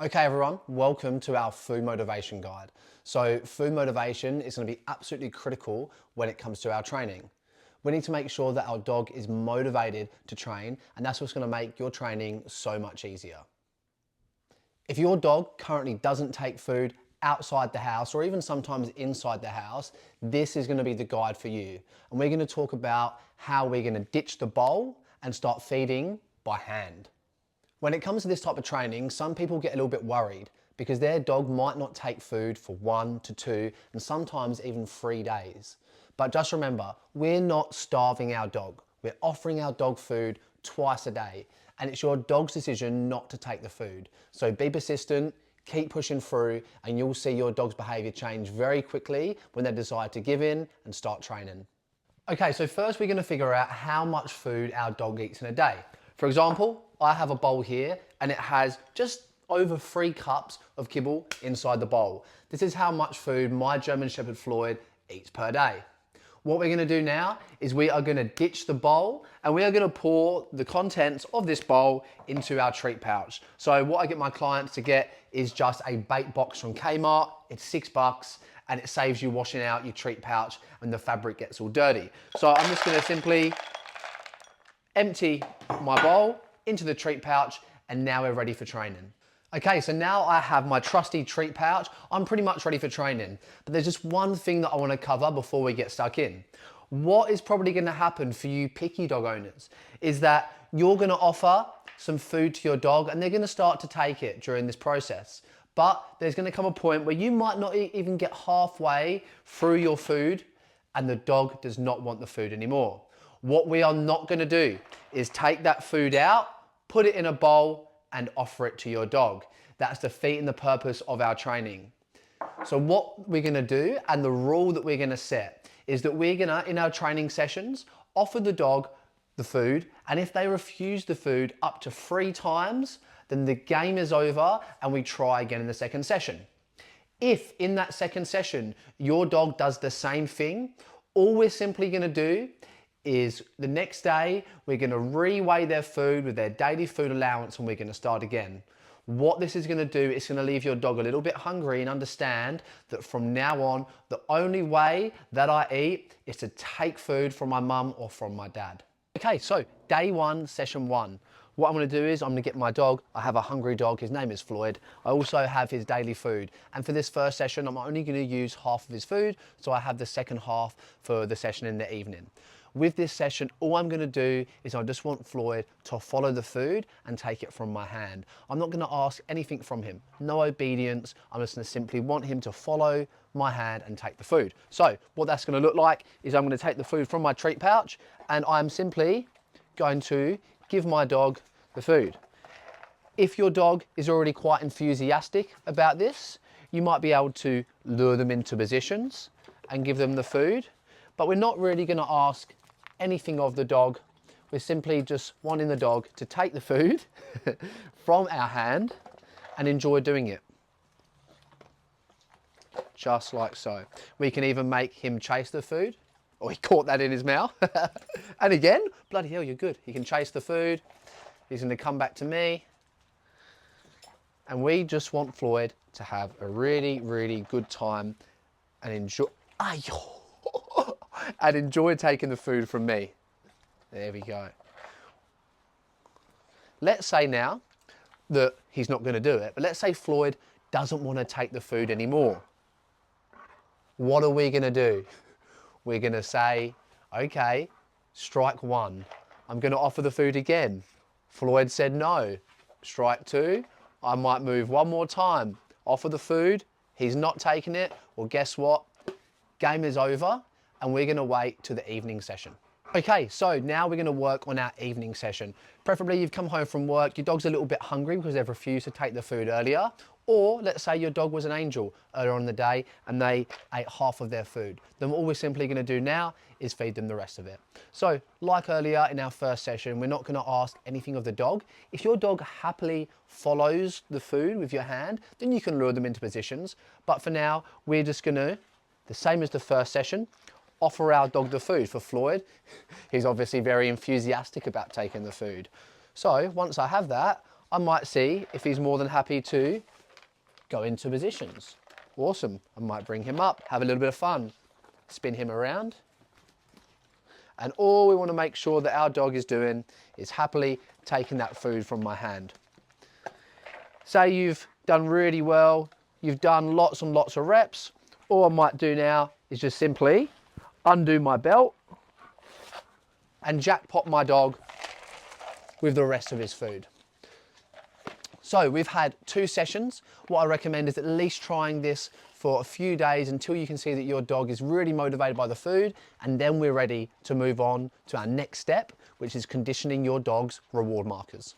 Okay everyone, welcome to our food motivation guide. So food motivation is going to be absolutely critical when it comes to our training. We need to make sure that our dog is motivated to train, and that's what's going to make your training so much easier. If your dog currently doesn't take food outside the house or even sometimes inside the house, this is going to be the guide for you. And we're going to talk about how we're going to ditch the bowl and start feeding by hand. When it comes to this type of training, some people get a little bit worried because their dog might not take food for 1 to 2 and sometimes even 3 days. But just remember, we're not starving our dog. We're offering our dog food twice a day, and it's your dog's decision not to take the food. So be persistent, keep pushing through, and you'll see your dog's behavior change very quickly when they decide to give in and start training. Okay, so first we're gonna figure out how much food our dog eats in a day. For example, I have a bowl here and it has just over 3 cups of kibble inside the bowl. This is how much food my German Shepherd Floyd eats per day. What we're gonna do now is we are gonna ditch the bowl and we are gonna pour the contents of this bowl into our treat pouch. So what I get my clients to get is just a bait box from Kmart. It's $6 and it saves you washing out your treat pouch and the fabric gets all dirty. So I'm just gonna simply empty my bowl into the treat pouch, and now we're ready for training. Okay, so now I have my trusty treat pouch. I'm pretty much ready for training, but there's just one thing that I want to cover before we get stuck in. What is probably going to happen for you picky dog owners is that you're going to offer some food to your dog and they're going to start to take it during this process. But there's going to come a point where you might not even get halfway through your food and the dog does not want the food anymore. What we are not going to do is take that food out, put it in a bowl and offer it to your dog. That's defeating the purpose of our training. So what we're going to do, and the rule that we're going to set, is that we're going to, in our training sessions, offer the dog the food, and if they refuse the food up to 3 times, then the game is over and we try again in the second session. If in that second session your dog does the same thing, all we're simply going to do is the next day we're going to reweigh their food with their daily food allowance and we're going to start again. What this is going to do is going to leave your dog a little bit hungry and understand that from now on the only way that I eat is to take food from my mum or from my dad. Okay, so day 1, session 1. What I'm going to do is I'm going to get my dog. I have a hungry dog, his name is Floyd. I also have his daily food, and for this first session I'm only going to use half of his food, so I have the second half for the session in the evening. With this session, all I'm going to do is I just want Floyd to follow the food and take it from my hand. I'm not going to ask anything from him, no obedience. I'm just going to simply want him to follow my hand and take the food. So what that's going to look like is I'm going to take the food from my treat pouch and I'm simply going to give my dog the food. If your dog is already quite enthusiastic about this, you might be able to lure them into positions and give them the food, but we're not really going to ask anything of the dog. We're simply just wanting the dog to take the food from our hand and enjoy doing it. Just like so. We can even make him chase the food. Oh, he caught that in his mouth. And again, bloody hell, you're good. He can chase the food. He's going to come back to me. And we just want Floyd to have a really, really good time and enjoy. And enjoy taking the food from me. There we go. Let's say now that he's not going to do it, but let's say Floyd doesn't want to take the food anymore. What are we going to do? We're going to say, okay, strike 1. I'm going to offer the food again. Floyd said no. Strike 2. I might move one more time. Offer the food. He's not taking it. Well, guess what? Game is over and we're going to wait to the evening session. Okay, so now we're going to work on our evening session. Preferably you've come home from work, your dog's a little bit hungry because they've refused to take the food earlier, or let's say your dog was an angel earlier on in the day and they ate half of their food. Then all we're simply going to do now is feed them the rest of it. So like earlier in our first session, we're not going to ask anything of the dog. If your dog happily follows the food with your hand, then you can lure them into positions. But for now, we're just going to, the same as the first session, offer our dog the food. For Floyd, he's obviously very enthusiastic about taking the food. So once I have that, I might see if he's more than happy to go into positions. Awesome. I might bring him up, have a little bit of fun, spin him around. And all we want to make sure that our dog is doing is happily taking that food from my hand. Say you've done really well, you've done lots and lots of reps. All I might do now is just simply undo my belt and jackpot my dog with the rest of his food. So we've had 2 sessions. What I recommend is at least trying this for a few days until you can see that your dog is really motivated by the food, and then we're ready to move on to our next step, which is conditioning your dog's reward markers.